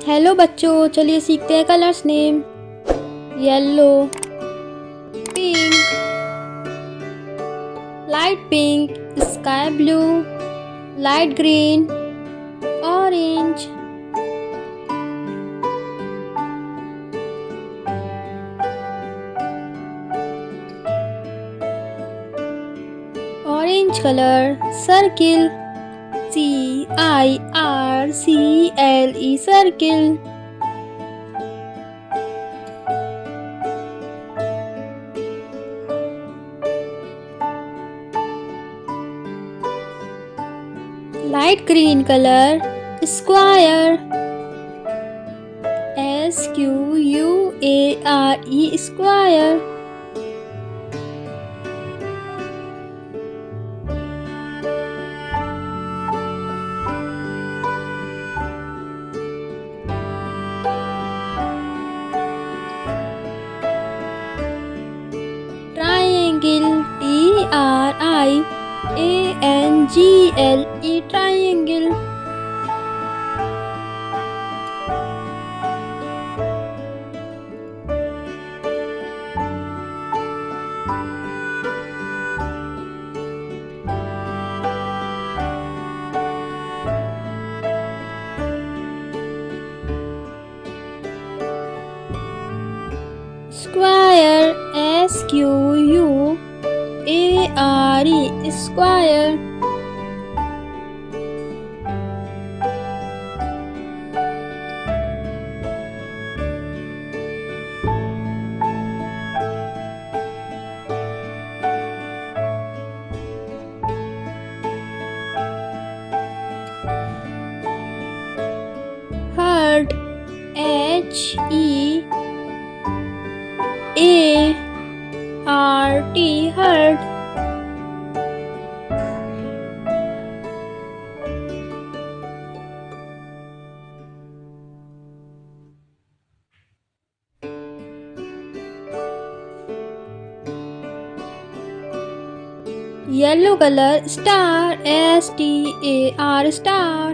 Hello बच्चों, चलिए सीखते हैं colours name. Yellow, pink, light pink, sky blue, light green, orange. Orange colour, circle, CIRCLE, circle. Light green colour, square, SQUARE, square. Triangle, TRIANGLE, triangle. Square, SQUARE, square. Heart, HEART, heart. Yellow colour, star, STAR, star.